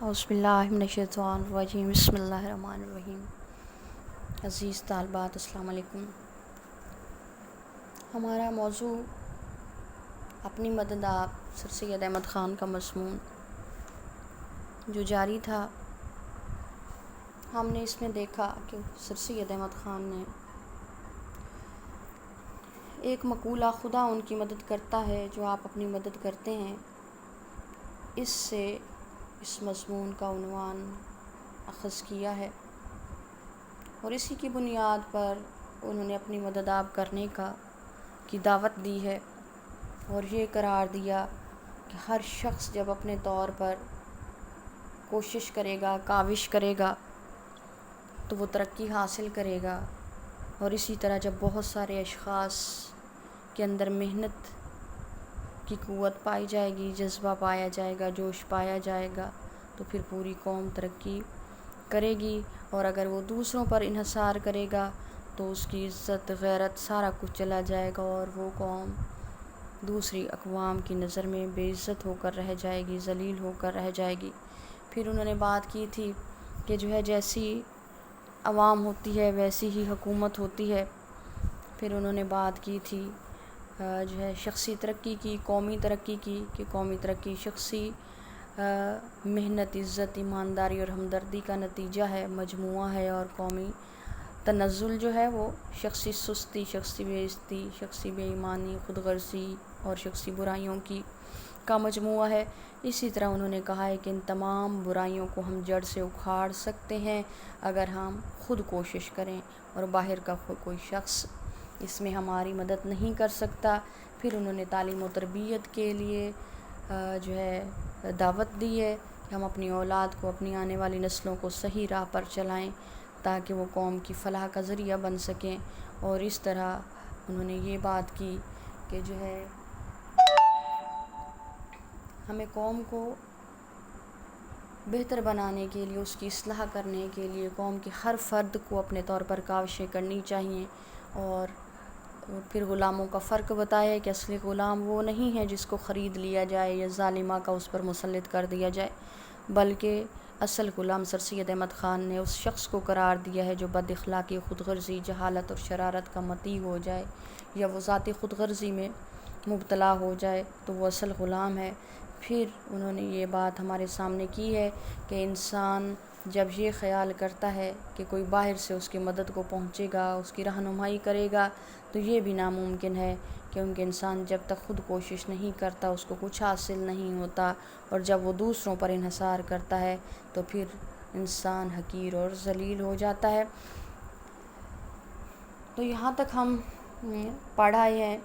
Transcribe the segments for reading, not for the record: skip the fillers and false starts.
اعوذ باللہ من الشیطان الرجیم بسم اللہ الرحمن الرحیم۔ عزیز طالبات السلام علیکم۔ ہمارا موضوع اپنی مدد آپ سر سید احمد خان کا مضمون جو جاری تھا، ہم نے اس میں دیکھا کہ سر سید احمد خان نے ایک مقولہ خدا ان کی مدد کرتا ہے جو آپ اپنی مدد کرتے ہیں، اس سے اس مضمون کا عنوان اخذ کیا ہے اور اسی کی بنیاد پر انہوں نے اپنی مدد آپ کرنے کی دعوت دی ہے اور یہ قرار دیا کہ ہر شخص جب اپنے طور پر کوشش کرے گا، کاوش کرے گا تو وہ ترقی حاصل کرے گا، اور اسی طرح جب بہت سارے اشخاص کے اندر محنت کی قوت پائی جائے گی، جذبہ پایا جائے گا، جوش پایا جائے گا، تو پھر پوری قوم ترقی کرے گی، اور اگر وہ دوسروں پر انحصار کرے گا تو اس کی عزت، غیرت، سارا کچھ چلا جائے گا اور وہ قوم دوسری اقوام کی نظر میں بے عزت ہو کر رہ جائے گی، ذلیل ہو کر رہ جائے گی۔ پھر انہوں نے بات کی تھی کہ جیسی عوام ہوتی ہے ویسی ہی حکومت ہوتی ہے۔ پھر انہوں نے بات کی تھی شخصی ترقی کی، قومی ترقی کی، کہ قومی ترقی شخصی محنت، عزت، ایمانداری اور ہمدردی کا نتیجہ ہے، مجموعہ ہے، اور قومی تنزل جو ہے وہ شخصی سستی، شخصی بے عزتی، شخصی بے ایمانی، خود غرضی اور شخصی برائیوں کا مجموعہ ہے۔ اسی طرح انہوں نے کہا ہے کہ ان تمام برائیوں کو ہم جڑ سے اکھاڑ سکتے ہیں اگر ہم خود کوشش کریں، اور باہر کا کوئی شخص اس میں ہماری مدد نہیں کر سکتا۔ پھر انہوں نے تعلیم و تربیت کے لیے دعوت دی ہے کہ ہم اپنی اولاد کو، اپنی آنے والی نسلوں کو صحیح راہ پر چلائیں تاکہ وہ قوم کی فلاح کا ذریعہ بن سکیں۔ اور اس طرح انہوں نے یہ بات کی کہ ہمیں قوم کو بہتر بنانے کے لیے، اس کی اصلاح کرنے کے لیے قوم کے ہر فرد کو اپنے طور پر کاوشیں کرنی چاہیے۔ اور پھر غلاموں کا فرق بتایا کہ اصلی غلام وہ نہیں ہے جس کو خرید لیا جائے یا ظالمہ کا اس پر مسلط کر دیا جائے، بلکہ اصل غلام سر سید احمد خان نے اس شخص کو قرار دیا ہے جو بد اخلاقی، خود غرضی، جہالت اور شرارت کا مطیع ہو جائے، یا وہ ذاتی خود غرضی میں مبتلا ہو جائے تو وہ اصل غلام ہے۔ پھر انہوں نے یہ بات ہمارے سامنے کی ہے کہ انسان جب یہ خیال کرتا ہے کہ کوئی باہر سے اس کی مدد کو پہنچے گا، اس کی رہنمائی کرے گا، تو یہ بھی ناممکن ہے، کیونکہ انسان جب تک خود کوشش نہیں کرتا اس کو کچھ حاصل نہیں ہوتا، اور جب وہ دوسروں پر انحصار کرتا ہے تو پھر انسان حقیر اور ذلیل ہو جاتا ہے۔ تو یہاں تک ہم پڑھ آئے ہیں۔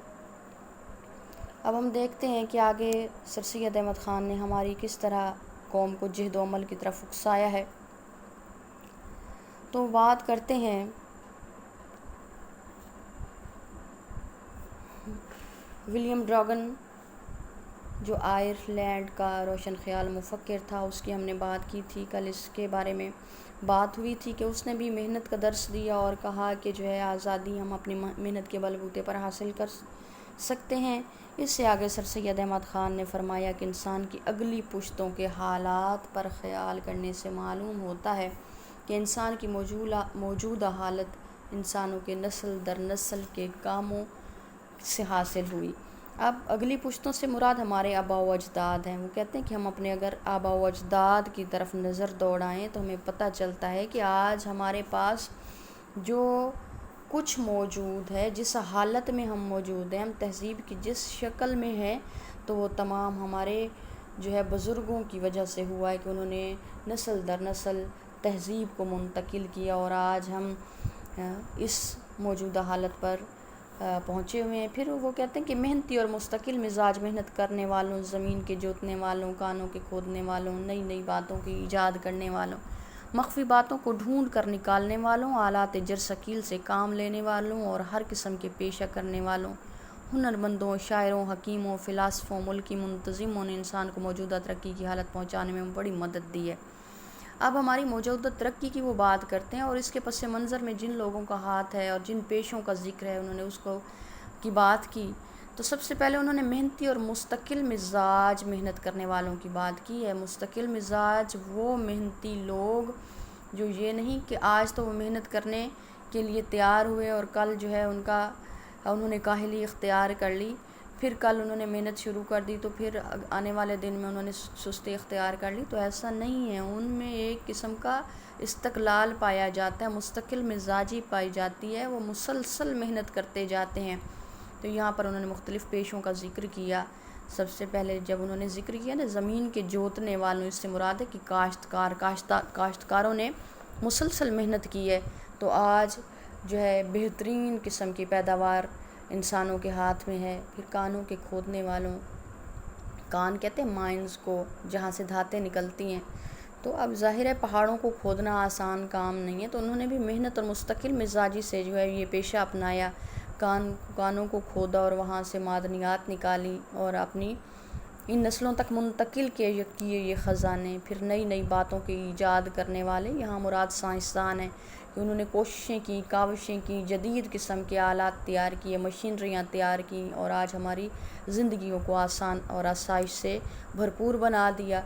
اب ہم دیکھتے ہیں کہ آگے سر سید احمد خان نے ہماری کس طرح قوم کو جہد و عمل کی طرف اکسایا ہے۔ تو بات کرتے ہیں ولیم ڈراگن، جو آئرلینڈ کا روشن خیال مفکر تھا، اس کی ہم نے بات کی تھی، کل اس کے بارے میں بات ہوئی تھی کہ اس نے بھی محنت کا درس دیا اور کہا کہ آزادی ہم اپنی محنت کے بلبوتے پر حاصل کر سکتے ہیں۔ اس سے آگے سر سید احمد خان نے فرمایا کہ انسان کی اگلی پشتوں کے حالات پر خیال کرنے سے معلوم ہوتا ہے کہ انسان کی موجودہ حالت انسانوں کے نسل در نسل کے کاموں سے حاصل ہوئی۔ اب اگلی پشتوں سے مراد ہمارے آباء و اجداد ہیں۔ وہ کہتے ہیں کہ ہم اپنے اگر آباء و اجداد کی طرف نظر دوڑائیں تو ہمیں پتہ چلتا ہے کہ آج ہمارے پاس جو کچھ موجود ہے، جس حالت میں ہم موجود ہیں، ہم تہذیب کی جس شکل میں ہیں، تو وہ تمام ہمارے بزرگوں کی وجہ سے ہوا ہے کہ انہوں نے نسل در نسل تہذیب کو منتقل کیا، اور آج ہم اس موجودہ حالت پر پہنچے ہوئے ہیں۔ پھر وہ کہتے ہیں کہ محنتی اور مستقل مزاج، محنت کرنے والوں، زمین کے جوتنے والوں، کانوں کے کھودنے والوں، نئی نئی باتوں کی ایجاد کرنے والوں، مخفی باتوں کو ڈھونڈ کر نکالنے والوں، آلات جرثقیل سے کام لینے والوں اور ہر قسم کے پیشہ کرنے والوں، ہنرمندوں، شاعروں، حکیموں، فلاسفوں، ملکی منتظموں نے انسان کو موجودہ ترقی کی حالت پہنچانے میں بڑی مدد دی ہے۔ اب ہماری موجودہ ترقی کی وہ بات کرتے ہیں، اور اس کے پس منظر میں جن لوگوں کا ہاتھ ہے اور جن پیشوں کا ذکر ہے انہوں نے اس کی بات کی۔ تو سب سے پہلے انہوں نے محنتی اور مستقل مزاج محنت کرنے والوں کی بات کی ہے۔ مستقل مزاج وہ محنتی لوگ جو یہ نہیں کہ آج تو وہ محنت کرنے کے لیے تیار ہوئے اور کل جو ہے انہوں نے کاہلی اختیار کر لی، پھر کل انہوں نے محنت شروع کر دی تو پھر آنے والے دن میں انہوں نے سستی اختیار کر لی۔ تو ایسا نہیں ہے، ان میں ایک قسم کا استقلال پایا جاتا ہے، مستقل مزاجی پائی جاتی ہے، وہ مسلسل محنت کرتے جاتے ہیں۔ تو یہاں پر انہوں نے مختلف پیشوں کا ذکر کیا۔ سب سے پہلے جب انہوں نے ذکر کیا نا زمین کے جوتنے والوں، اس سے مراد ہے کہ کاشتکاروں نے مسلسل محنت کی ہے، تو آج جو ہے بہترین قسم کی پیداوار انسانوں کے ہاتھ میں ہے۔ پھر کانوں کے کھودنے والوں، کان کہتے ہیں مائنز کو جہاں سے دھاتیں نکلتی ہیں، تو اب ظاہر ہے پہاڑوں کو کھودنا آسان کام نہیں ہے، تو انہوں نے بھی محنت اور مستقل مزاجی سے جو ہے یہ پیشہ اپنایا، کانوں کو کھودا اور وہاں سے معدنیات نکالی اور اپنی ان نسلوں تک منتقل کیے یہ خزانے۔ پھر نئی نئی باتوں کی ایجاد کرنے والے، یہاں مراد سائنسدان ہیں کہ انہوں نے کوششیں کی، کاوشیں کی، جدید قسم کے آلات تیار کیے، مشینریاں تیار کیں اور آج ہماری زندگیوں کو آسان اور آسائش سے بھرپور بنا دیا۔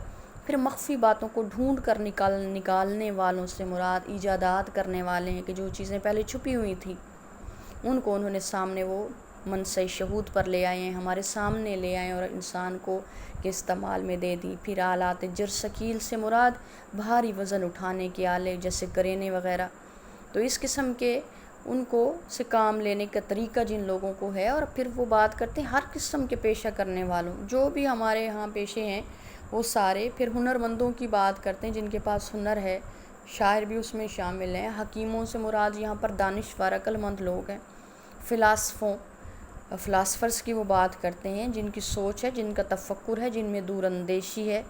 پھر مخفی باتوں کو ڈھونڈ کر نکالنے والوں سے مراد ایجادات کرنے والے ہیں کہ جو چیزیں پہلے چھپی ہوئی تھیں ان کو انہوں نے سامنے وہ منصۂ شہود پر لے آئے ہیں، ہمارے سامنے لے آئے اور انسان کو کے استعمال میں دے دی۔ پھر آلات جرثقیل سے مراد بھاری وزن اٹھانے کے آلے جیسے کرینے وغیرہ، تو اس قسم کے ان کو سے کام لینے کا طریقہ جن لوگوں کو ہے۔ اور پھر وہ بات کرتے ہیں ہر قسم کے پیشہ کرنے والوں، جو بھی ہمارے ہاں پیشے ہیں وہ سارے۔ پھر ہنرمندوں کی بات کرتے ہیں جن کے پاس ہنر ہے، شاعر بھی اس میں شامل ہیں۔ حکیموں سے مراد یہاں پر دانشور عقل مند لوگ ہیں۔ فلاسفرز کی وہ بات کرتے ہیں جن کی سوچ ہے، جن کا تفکر ہے، جن میں دور اندیشی ہے۔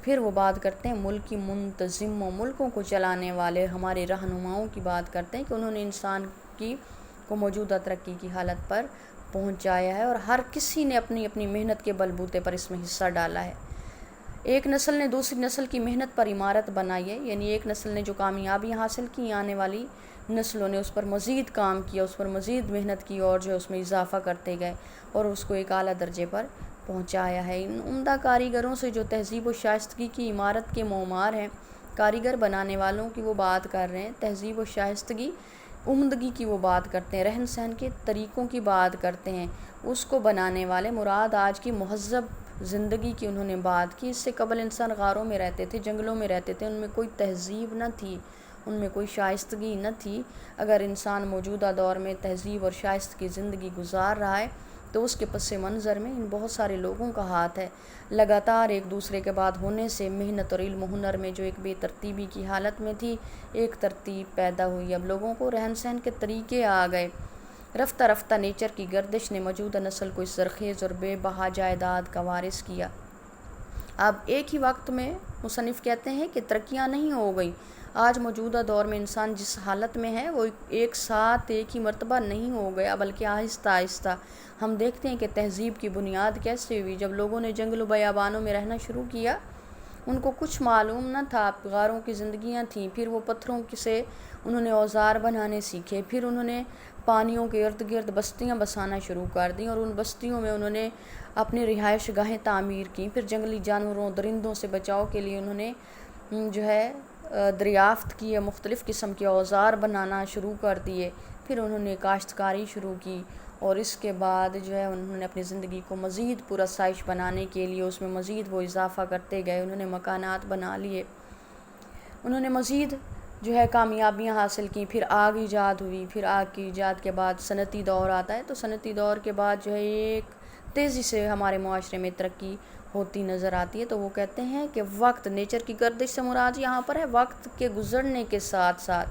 پھر وہ بات کرتے ہیں ملکی منتظم و ملکوں کو چلانے والے ہمارے رہنماؤں کی بات کرتے ہیں کہ انہوں نے انسان کو موجودہ ترقی کی حالت پر پہنچایا ہے اور ہر کسی نے اپنی اپنی محنت کے بلبوتے پر اس میں حصہ ڈالا ہے۔ ایک نسل نے دوسری نسل کی محنت پر عمارت بنائی ہے، یعنی ایک نسل نے جو کامیابیاں حاصل کی، آنے والی نسلوں نے اس پر مزید کام کیا، اس پر مزید محنت کی اور جو اس میں اضافہ کرتے گئے اور اس کو ایک اعلیٰ درجے پر پہنچایا ہے۔ ان عمدہ کاریگروں سے جو تہذیب و شائستگی کی عمارت کے معمار ہیں، کاریگر بنانے والوں کی وہ بات کر رہے ہیں، تہذیب و شائستگی عمدگی کی وہ بات کرتے ہیں، رہن سہن کے طریقوں کی بات کرتے ہیں، اس کو بنانے والے مراد آج کی مہذب زندگی کی انہوں نے بات کی۔ اس سے قبل انسان غاروں میں رہتے تھے، جنگلوں میں رہتے تھے، ان میں کوئی تہذیب نہ تھی، ان میں کوئی شائستگی نہ تھی۔ اگر انسان موجودہ دور میں تہذیب اور شائستگی زندگی گزار رہا ہے تو اس کے پس منظر میں ان بہت سارے لوگوں کا ہاتھ ہے۔ لگاتار ایک دوسرے کے بعد ہونے سے محنت اور علم و ہنر میں جو ایک بے ترتیبی کی حالت میں تھی، ایک ترتیب پیدا ہوئی۔ اب لوگوں کو رہن سہن کے طریقے آ گئے۔ رفتہ رفتہ نیچر کی گردش نے موجودہ نسل کو اس زرخیز اور بے بہا جائیداد کا وارث کیا۔ اب ایک ہی وقت میں مصنف کہتے ہیں کہ ترقیاں نہیں ہو گئی۔ آج موجودہ دور میں انسان جس حالت میں ہے وہ ایک ساتھ ایک ہی مرتبہ نہیں ہو گیا، بلکہ آہستہ آہستہ ہم دیکھتے ہیں کہ تہذیب کی بنیاد کیسے ہوئی۔ جب لوگوں نے جنگل و بیابانوں میں رہنا شروع کیا، ان کو کچھ معلوم نہ تھا، غاروں کی زندگیاں تھیں، پھر وہ پتھروں سے انہوں نے اوزار بنانے سیکھے، پھر انہوں نے پانیوں کے ارد گرد بستیاں بسانا شروع کر دیں اور ان بستیوں میں انہوں نے اپنی رہائش گاہیں تعمیر کی۔ پھر جنگلی جانوروں درندوں سے بچاؤ کے لیے انہوں نے جو ہے دریافت کی، مختلف قسم کے اوزار بنانا شروع کر دیے۔ پھر انہوں نے کاشتکاری شروع کی اور اس کے بعد جو ہے انہوں نے اپنی زندگی کو مزید پرآسائش بنانے کے لیے اس میں مزید وہ اضافہ کرتے گئے، انہوں نے مکانات بنا لیے، انہوں نے مزید جو ہے کامیابیاں حاصل کی۔ پھر آگ ایجاد ہوئی، پھر آگ کی ایجاد کے بعد صنعتی دور آتا ہے، تو صنعتی دور کے بعد جو ہے ایک تیزی سے ہمارے معاشرے میں ترقی ہوتی نظر آتی ہے۔ تو وہ کہتے ہیں کہ وقت، نیچر کی گردش سے مراد یہاں پر ہے وقت کے گزرنے کے ساتھ ساتھ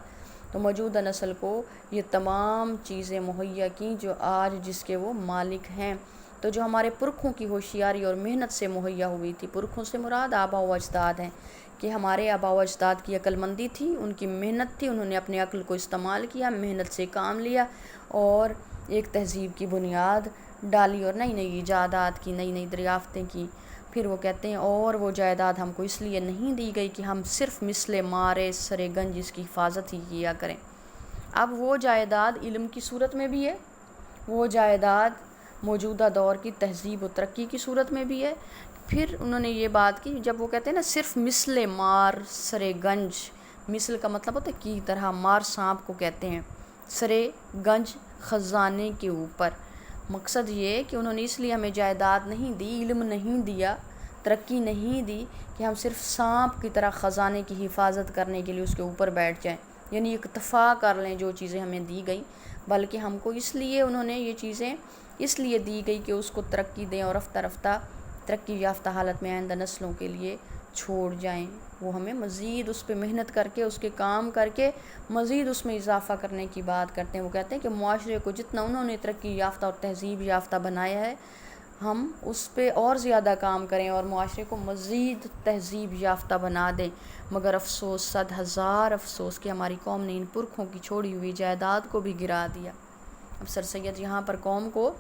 تو موجودہ نسل کو یہ تمام چیزیں مہیا کیں جو آج جس کے وہ مالک ہیں، تو جو ہمارے پرکھوں کی ہوشیاری اور محنت سے مہیا ہوئی تھی۔ پرکھوں سے مراد آباء و اجداد ہیں کہ ہمارے آباء و اجداد کی عقل مندی تھی، ان کی محنت تھی، انہوں نے اپنے عقل کو استعمال کیا، محنت سے کام لیا اور ایک تہذیب کی بنیاد ڈالی اور نئی نئی ایجادات کی، نئی نئی دریافتیں کی۔ پھر وہ کہتے ہیں اور وہ جائیداد ہم کو اس لیے نہیں دی گئی کہ ہم صرف مثل مارے سر گنج اس کی حفاظت ہی کیا کریں۔ اب وہ جائیداد علم کی صورت میں بھی ہے، وہ جائیداد موجودہ دور کی تہذیب و ترقی کی صورت میں بھی ہے۔ پھر انہوں نے یہ بات کی، جب وہ کہتے ہیں نا صرف مثل مار سرے گنج، مثل کا مطلب ہوتا ہے کی طرح، مار سانپ کو کہتے ہیں، سرے گنج خزانے کے اوپر۔ مقصد یہ ہے کہ انہوں نے اس لیے ہمیں جائیداد نہیں دی، علم نہیں دیا، ترقی نہیں دی کہ ہم صرف سانپ کی طرح خزانے کی حفاظت کرنے کے لیے اس کے اوپر بیٹھ جائیں، یعنی اکتفا کر لیں جو چیزیں ہمیں دی گئیں، بلکہ ہم کو اس لیے انہوں نے یہ چیزیں اس لیے دی گئی کہ اس کو ترقی دیں اور رفتہ رفتہ ترقی یافتہ حالت میں آئندہ نسلوں کے لیے چھوڑ جائیں۔ وہ ہمیں مزید اس پہ محنت کر کے، اس کے کام کر کے مزید اس میں اضافہ کرنے کی بات کرتے ہیں۔ وہ کہتے ہیں کہ معاشرے کو جتنا انہوں نے ترقی یافتہ اور تہذیب یافتہ بنایا ہے، ہم اس پہ اور زیادہ کام کریں اور معاشرے کو مزید تہذیب یافتہ بنا دیں۔ مگر افسوس، 100,000 افسوس کہ ہماری قوم نے ان پرکھوں کی چھوڑی ہوئی جائیداد کو بھی گرا دیا۔ اب سر سید یہاں پر قوم کو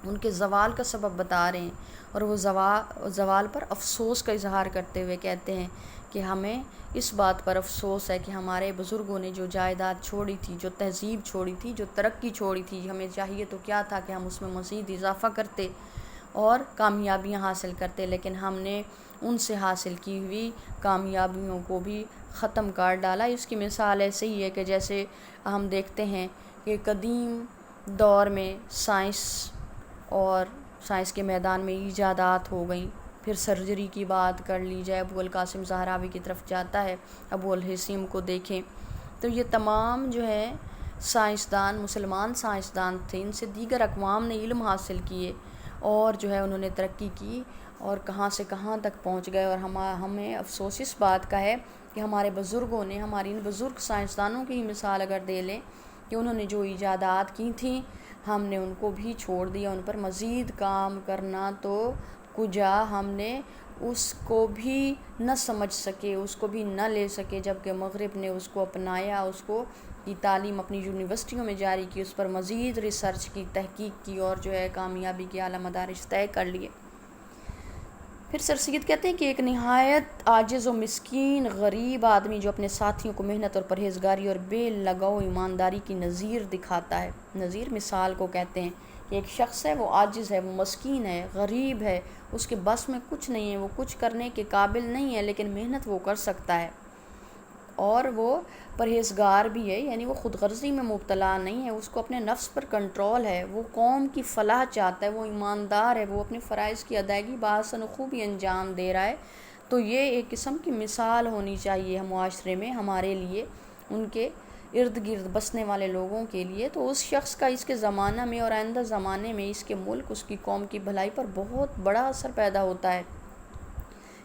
ان کے زوال کا سبب بتا رہے ہیں، اور وہ زوال پر افسوس کا اظہار کرتے ہوئے کہتے ہیں کہ ہمیں اس بات پر افسوس ہے کہ ہمارے بزرگوں نے جو جائیداد چھوڑی تھی، جو تہذیب چھوڑی تھی، جو ترقی چھوڑی تھی، ہمیں چاہیے تو کیا تھا کہ ہم اس میں مزید اضافہ کرتے اور کامیابیاں حاصل کرتے، لیکن ہم نے ان سے حاصل کی ہوئی کامیابیوں کو بھی ختم کر ڈالا۔ اس کی مثال ایسے ہی ہے کہ جیسے ہم دیکھتے ہیں کہ قدیم دور میں سائنس کے میدان میں ایجادات ہو گئیں۔ پھر سرجری کی بات کر لی جائے، ابو القاسم زہراوی کی طرف جاتا ہے، ابو الحسیم کو دیکھیں تو یہ تمام جو ہے سائنسدان، مسلمان سائنسدان تھے، ان سے دیگر اقوام نے علم حاصل کیے اور جو ہے انہوں نے ترقی کی اور کہاں سے کہاں تک پہنچ گئے۔ اور ہمیں افسوس اس بات کا ہے کہ ہمارے بزرگوں نے، ہماری ان بزرگ سائنسدانوں کی مثال اگر دے لیں کہ انہوں نے جو ایجادات کی تھیں، ہم نے ان کو بھی چھوڑ دیا، ان پر مزید کام کرنا تو کجا، ہم نے اس کو بھی نہ سمجھ سکے، اس کو بھی نہ لے سکے، جبکہ مغرب نے اس کو اپنایا، اس کو کی تعلیم اپنی یونیورسٹیوں میں جاری کی، اس پر مزید ریسرچ کی، تحقیق کی اور جو ہے کامیابی کے اعلیٰ مدارج طے کر لیے۔ پھر سر سید کہتے ہیں کہ ایک نہایت عاجز و مسکین غریب آدمی جو اپنے ساتھیوں کو محنت اور پرہیزگاری اور بے لگاؤ ایمانداری کی نظیر دکھاتا ہے، نظیر مثال کو کہتے ہیں کہ ایک شخص ہے، وہ عاجز ہے، وہ مسکین ہے، غریب ہے، اس کے بس میں کچھ نہیں ہے، وہ کچھ کرنے کے قابل نہیں ہے، لیکن محنت وہ کر سکتا ہے اور وہ پرہیزگار بھی ہے، یعنی وہ خود غرضی میں مبتلا نہیں ہے، اس کو اپنے نفس پر کنٹرول ہے، وہ قوم کی فلاح چاہتا ہے، وہ ایماندار ہے، وہ اپنے فرائض کی ادائیگی بحسن خوبی انجام دے رہا ہے۔ تو یہ ایک قسم کی مثال ہونی چاہیے معاشرے میں ہمارے لیے، ان کے ارد گرد بسنے والے لوگوں کے لیے، تو اس شخص کا اس کے زمانہ میں اور آئندہ زمانے میں اس کے ملک، اس کی قوم کی بھلائی پر بہت بڑا اثر پیدا ہوتا ہے،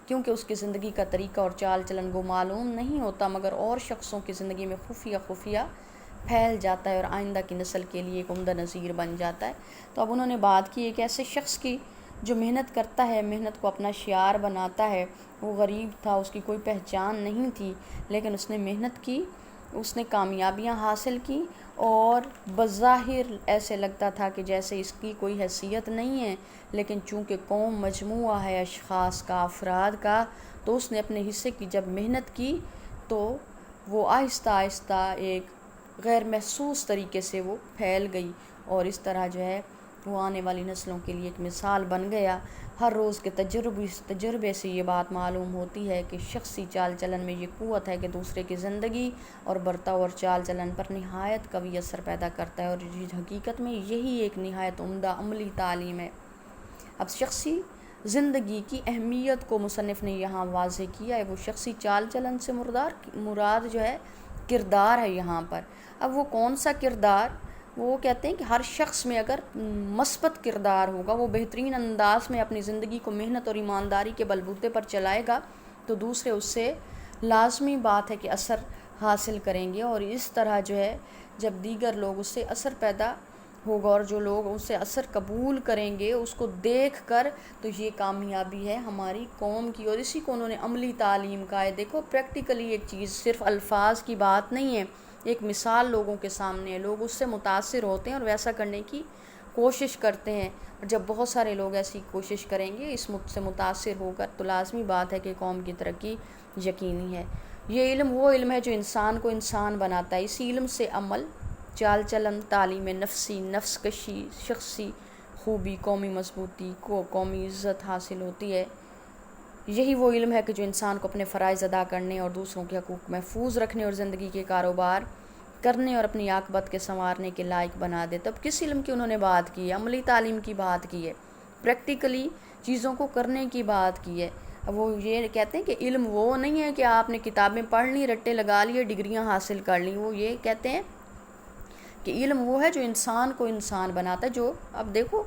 کیونکہ اس کی زندگی کا طریقہ اور چال چلن وہ معلوم نہیں ہوتا، مگر اور شخصوں کی زندگی میں خفیہ پھیل جاتا ہے اور آئندہ کی نسل کے لیے ایک عمدہ نظیر بن جاتا ہے۔ تو اب انہوں نے بات کی ایک ایسے شخص کی جو محنت کرتا ہے، محنت کو اپنا شعار بناتا ہے۔ وہ غریب تھا، اس کی کوئی پہچان نہیں تھی، لیکن اس نے محنت کی، اس نے کامیابیاں حاصل کی اور بظاہر ایسے لگتا تھا کہ جیسے اس کی کوئی حیثیت نہیں ہے، لیکن چونکہ قوم مجموعہ ہے اشخاص کا، افراد کا، تو اس نے اپنے حصے کی جب محنت کی تو وہ آہستہ آہستہ ایک غیر محسوس طریقے سے وہ پھیل گئی، اور اس طرح جو ہے وہ آنے والی نسلوں کے لیے ایک مثال بن گیا۔ ہر روز کے تجربے سے یہ بات معلوم ہوتی ہے کہ شخصی چال چلن میں یہ قوت ہے کہ دوسرے کی زندگی اور برتاؤ اور چال چلن پر نہایت قوی اثر پیدا کرتا ہے، اور حقیقت میں یہی ایک نہایت عمدہ عملی تعلیم ہے۔ اب شخصی زندگی کی اہمیت کو مصنف نے یہاں واضح کیا ہے۔ وہ شخصی چال چلن سے مراد جو ہے کردار ہے یہاں پر۔ اب وہ کون سا کردار؟ وہ کہتے ہیں کہ ہر شخص میں اگر مثبت کردار ہوگا، وہ بہترین انداز میں اپنی زندگی کو محنت اور ایمانداری کے بلبوتے پر چلائے گا، تو دوسرے اس سے لازمی بات ہے کہ اثر حاصل کریں گے، اور اس طرح جو ہے جب دیگر لوگ اس سے اثر پیدا ہوگا اور جو لوگ اس سے اثر قبول کریں گے اس کو دیکھ کر، تو یہ کامیابی ہے ہماری قوم کی، اور اسی کو انہوں نے عملی تعلیم کہا ہے۔ دیکھو پریکٹیکلی ایک چیز صرف الفاظ کی بات نہیں ہے، ایک مثال لوگوں کے سامنے ہے، لوگ اس سے متاثر ہوتے ہیں اور ویسا کرنے کی کوشش کرتے ہیں، اور جب بہت سارے لوگ ایسی کوشش کریں گے اس سے متاثر ہو کر، تو لازمی بات ہے کہ قوم کی ترقی یقینی ہے۔ یہ علم وہ علم ہے جو انسان کو انسان بناتا ہے۔ اسی علم سے عمل، چال چلن، تعلیم نفسی، نفس کشی، شخصی خوبی، قومی مضبوطی کو قومی عزت حاصل ہوتی ہے۔ یہی وہ علم ہے کہ جو انسان کو اپنے فرائض ادا کرنے اور دوسروں کے حقوق محفوظ رکھنے اور زندگی کے کاروبار کرنے اور اپنی عاقبت کے سنوارنے کے لائق بنا دے۔ تب کس علم کی انہوں نے بات کی ہے؟ عملی تعلیم کی بات کی ہے، پریکٹیکلی چیزوں کو کرنے کی بات کی ہے۔ اب وہ یہ کہتے ہیں کہ علم وہ نہیں ہے کہ آپ نے کتابیں پڑھ لی، رٹے لگا لیے، ڈگریاں حاصل کر لیں۔ وہ یہ کہتے ہیں کہ علم وہ ہے جو انسان کو انسان بناتا ہے۔ جو اب دیکھو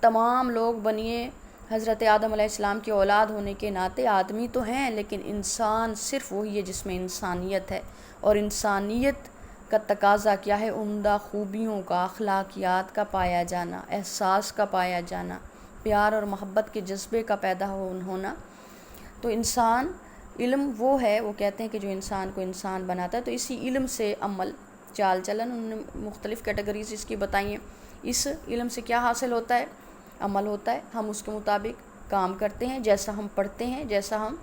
تمام لوگ بنیے حضرت آدم علیہ السلام کی اولاد ہونے کے ناطے آدمی تو ہیں، لیکن انسان صرف وہی ہے جس میں انسانیت ہے، اور انسانیت کا تقاضا کیا ہے؟ عمدہ خوبیوں کا، اخلاقیات کا پایا جانا، احساس کا پایا جانا، پیار اور محبت کے جذبے کا پیدا ہونا۔ تو انسان علم وہ ہے، وہ کہتے ہیں کہ جو انسان کو انسان بناتا ہے۔ تو اسی علم سے عمل، چال چلن، انہوں نے مختلف کیٹیگریز اس کی بتائی ہیں۔ اس علم سے کیا حاصل ہوتا ہے؟ عمل ہوتا ہے، ہم اس کے مطابق کام کرتے ہیں، جیسا ہم پڑھتے ہیں، جیسا ہم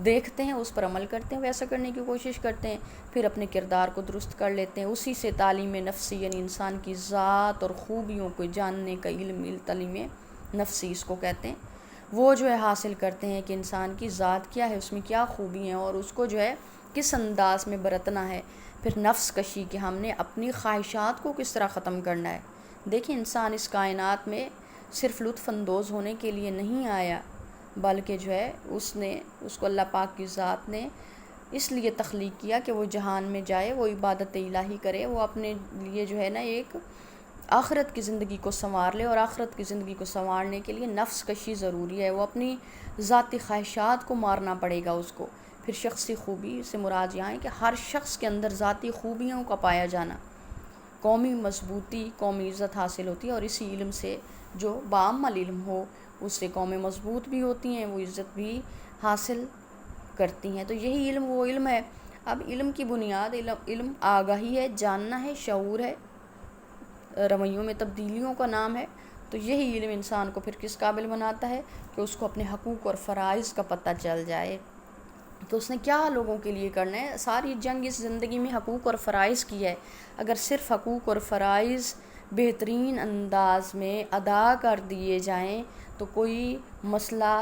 دیکھتے ہیں اس پر عمل کرتے ہیں، ویسا کرنے کی کوشش کرتے ہیں، پھر اپنے کردار کو درست کر لیتے ہیں۔ اسی سے تعلیم نفسی، یعنی انسان کی ذات اور خوبیوں کو جاننے کا علم، تعلیم نفسی اس کو کہتے ہیں، وہ جو ہے حاصل کرتے ہیں کہ انسان کی ذات کیا ہے، اس میں کیا خوبی ہیں، اور اس کو جو ہے کس انداز میں برتنا ہے۔ پھر نفس کشی، کہ ہم نے اپنی خواہشات کو کس طرح ختم کرنا ہے۔ دیکھیں انسان اس کائنات میں صرف لطف اندوز ہونے کے لیے نہیں آیا، بلکہ جو ہے اس کو اللہ پاک کی ذات نے اس لیے تخلیق کیا کہ وہ جہان میں جائے، وہ عبادت الہی کرے، وہ اپنے لیے جو ہے نا ایک آخرت کی زندگی کو سنوار لے، اور آخرت کی زندگی کو سنوارنے کے لیے نفس کشی ضروری ہے۔ وہ اپنی ذاتی خواہشات کو مارنا پڑے گا اس کو۔ پھر شخصی خوبی سے مراد یہاں ہے کہ ہر شخص کے اندر ذاتی خوبیوں کا پایا جانا، قومی مضبوطی، قومی عزت حاصل ہوتی ہے، اور اسی علم سے جو بعمل علم ہو اس سے قومیں مضبوط بھی ہوتی ہیں، وہ عزت بھی حاصل کرتی ہیں۔ تو یہی علم وہ علم ہے۔ اب علم کی بنیاد، علم آگاہی ہے، جاننا ہے، شعور ہے، رویوں میں تبدیلیوں کا نام ہے۔ تو یہی علم انسان کو پھر کس قابل بناتا ہے کہ اس کو اپنے حقوق اور فرائض کا پتہ چل جائے، تو اس نے کیا لوگوں کے لیے کرنا ہے۔ ساری جنگ اس زندگی میں حقوق اور فرائض کی ہے۔ اگر صرف حقوق اور فرائض بہترین انداز میں ادا کر دیے جائیں تو کوئی مسئلہ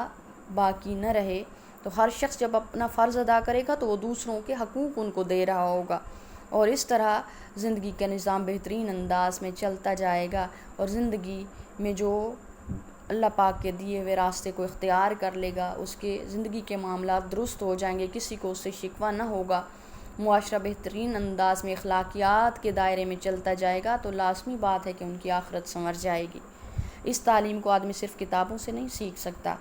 باقی نہ رہے۔ تو ہر شخص جب اپنا فرض ادا کرے گا تو وہ دوسروں کے حقوق ان کو دے رہا ہوگا، اور اس طرح زندگی کا نظام بہترین انداز میں چلتا جائے گا، اور زندگی میں جو اللہ پاک کے دیے ہوئے راستے کو اختیار کر لے گا اس کے زندگی کے معاملات درست ہو جائیں گے، کسی کو اس سے شکوہ نہ ہوگا، معاشرہ بہترین انداز میں اخلاقیات کے دائرے میں چلتا جائے گا، تو لازمی بات ہے کہ ان کی آخرت سنور جائے گی۔ اس تعلیم کو آدمی صرف کتابوں سے نہیں سیکھ سکتا۔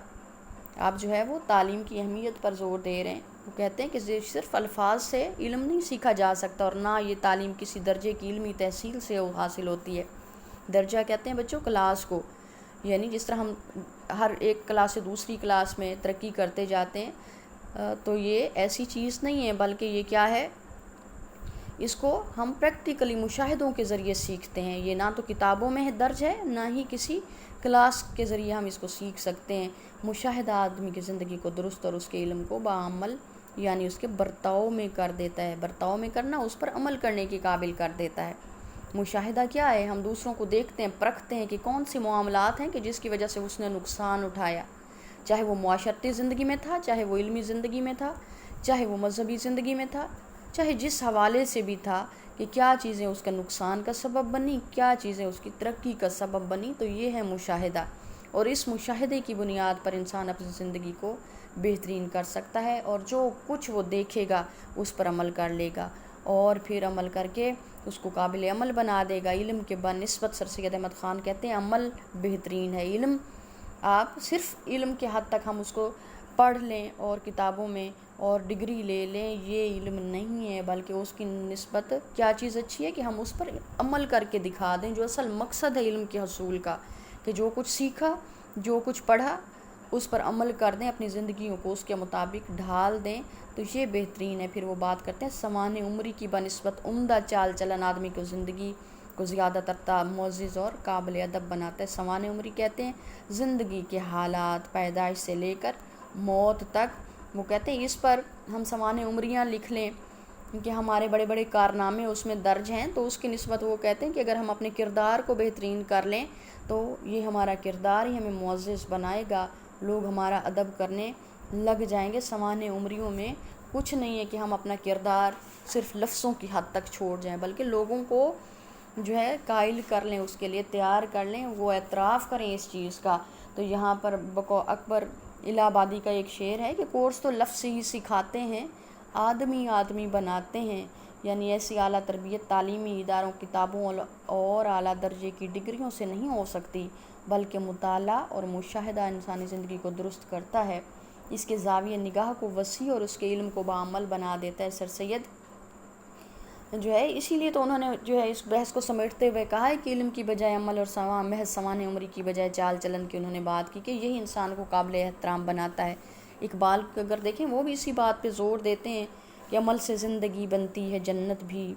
آپ جو ہے وہ تعلیم کی اہمیت پر زور دے رہے ہیں۔ وہ کہتے ہیں کہ صرف الفاظ سے علم نہیں سیکھا جا سکتا، اور نہ یہ تعلیم کسی درجے کی علمی تحصیل سے حاصل ہوتی ہے۔ درجہ کہتے ہیں بچوں کلاس کو، یعنی جس طرح ہم ہر ایک کلاس سے دوسری کلاس میں ترقی کرتے جاتے ہیں، تو یہ ایسی چیز نہیں ہے، بلکہ یہ کیا ہے، اس کو ہم پریکٹیکلی مشاہدوں کے ذریعے سیکھتے ہیں۔ یہ نہ تو کتابوں میں درج ہے، نہ ہی کسی کلاس کے ذریعے ہم اس کو سیکھ سکتے ہیں۔ مشاہدہ آدمی کی زندگی کو درست اور اس کے علم کو بعمل، یعنی اس کے برتاؤ میں کر دیتا ہے۔ برتاؤ میں کرنا اس پر عمل کرنے کے قابل کر دیتا ہے۔ مشاہدہ کیا ہے؟ ہم دوسروں کو دیکھتے ہیں، پرکھتے ہیں کہ کون سی معاملات ہیں کہ جس کی وجہ سے اس نے نقصان اٹھایا، چاہے وہ معاشرتی زندگی میں تھا، چاہے وہ علمی زندگی میں تھا، چاہے وہ مذہبی زندگی میں تھا، چاہے جس حوالے سے بھی تھا، کہ کیا چیزیں اس کا نقصان کا سبب بنی، کیا چیزیں اس کی ترقی کا سبب بنی۔ تو یہ ہے مشاہدہ، اور اس مشاہدے کی بنیاد پر انسان اپنی زندگی کو بہترین کر سکتا ہے، اور جو کچھ وہ دیکھے گا اس پر عمل کر لے گا، اور پھر عمل کر کے اس کو قابل عمل بنا دے گا۔ علم کے بنسبت سر سید احمد خان کہتے ہیں عمل بہترین ہے۔ علم، آپ صرف علم کے حد تک ہم اس کو پڑھ لیں اور کتابوں میں اور ڈگری لے لیں، یہ علم نہیں ہے، بلکہ اس کی نسبت کیا چیز اچھی ہے کہ ہم اس پر عمل کر کے دکھا دیں، جو اصل مقصد ہے علم کے حصول کا، کہ جو کچھ سیکھا، جو کچھ پڑھا، اس پر عمل کر دیں، اپنی زندگیوں کو اس کے مطابق ڈھال دیں، تو یہ بہترین ہے۔ پھر وہ بات کرتے ہیں سوانح عمری کی بنسبت عمدہ چال چلن آدمی کو زندگی کو زیادہ تر معزز اور قابل ادب بناتا ہے۔ سوانح عمری کہتے ہیں زندگی کے حالات، پیدائش سے لے کر موت تک، وہ کہتے ہیں اس پر ہم سوانح عمریاں لکھ لیں، کہ ہمارے بڑے بڑے کارنامے اس میں درج ہیں، تو اس کی نسبت وہ کہتے ہیں کہ اگر ہم اپنے کردار کو بہترین کر لیں تو یہ ہمارا کردار ہی ہمیں معزز بنائے گا، لوگ ہمارا ادب کرنے لگ جائیں گے۔ سوانح عمریوں میں کچھ نہیں ہے کہ ہم اپنا کردار صرف لفظوں کی حد تک چھوڑ جائیں، بلکہ لوگوں کو جو ہے قائل کر لیں، اس کے لیے تیار کر لیں، وہ اعتراف کریں اس چیز کا۔ تو یہاں پر اکبر الہ آبادی کا ایک شعر ہے کہ کورس تو لفظ ہی سکھاتے ہیں، آدمی آدمی بناتے ہیں، یعنی ایسی اعلیٰ تربیت تعلیمی اداروں، کتابوں اور اعلیٰ درجے کی ڈگریوں سے نہیں ہو سکتی، بلکہ مطالعہ اور مشاہدہ انسانی زندگی کو درست کرتا ہے، اس کے زاویہ نگاہ کو وسیع اور اس کے علم کو بعمل بنا دیتا ہے۔ سر سید جو ہے اسی لیے تو انہوں نے جو ہے اس بحث کو سمیٹتے ہوئے کہا ہے کہ علم کی بجائے عمل اور محض سوانح عمری کی بجائے چال چلن کی انہوں نے بات کی کہ یہی انسان کو قابل احترام بناتا ہے۔ اقبال اگر دیکھیں وہ بھی اسی بات پہ زور دیتے ہیں کہ عمل سے زندگی بنتی ہے جنت بھی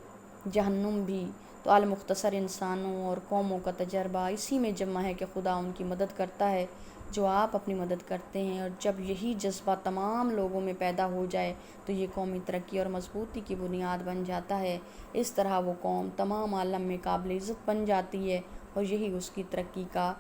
جہنم بھی، تو المختصر انسانوں اور قوموں کا تجربہ اسی میں جمع ہے کہ خدا ان کی مدد کرتا ہے جو آپ اپنی مدد کرتے ہیں، اور جب یہی جذبہ تمام لوگوں میں پیدا ہو جائے تو یہ قومی ترقی اور مضبوطی کی بنیاد بن جاتا ہے۔ اس طرح وہ قوم تمام عالم میں قابل عزت بن جاتی ہے، اور یہی اس کی ترقی کا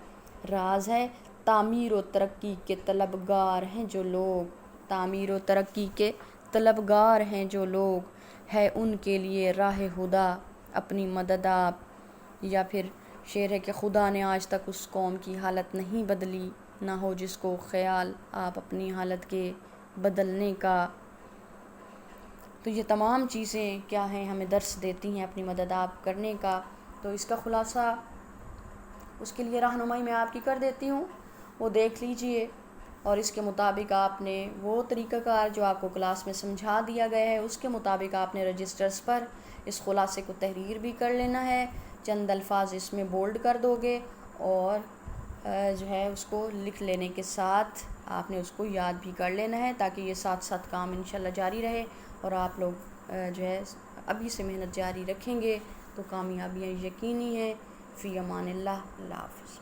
راز ہے۔ تعمیر و ترقی کے طلبگار ہیں جو لوگ، تعمیر و ترقی کے طلبگار ہیں جو لوگ، ہے ان کے لیے راہ خدا اپنی مدد آپ۔ یا پھر شعر ہے کہ خدا نے آج تک اس قوم کی حالت نہیں بدلی، نہ ہو جس کو خیال آپ اپنی حالت کے بدلنے کا۔ تو یہ تمام چیزیں کیا ہیں، ہمیں درس دیتی ہیں اپنی مدد آپ کرنے کا۔ تو اس کا خلاصہ اس کے لیے رہنمائی میں آپ کی کر دیتی ہوں، وہ دیکھ لیجئے، اور اس کے مطابق آپ نے وہ طریقہ کار جو آپ کو کلاس میں سمجھا دیا گیا ہے اس کے مطابق آپ نے رجسٹرز پر اس خلاصے کو تحریر بھی کر لینا ہے، چند الفاظ اس میں بولڈ کر دو گے، اور جو ہے اس کو لکھ لینے کے ساتھ آپ نے اس کو یاد بھی کر لینا ہے، تاکہ یہ ساتھ ساتھ کام انشاءاللہ جاری رہے، اور آپ لوگ جو ہے ابھی سے محنت جاری رکھیں گے تو کامیابیاں یقینی ہیں۔ فی امان اللہ، اللہ حافظ۔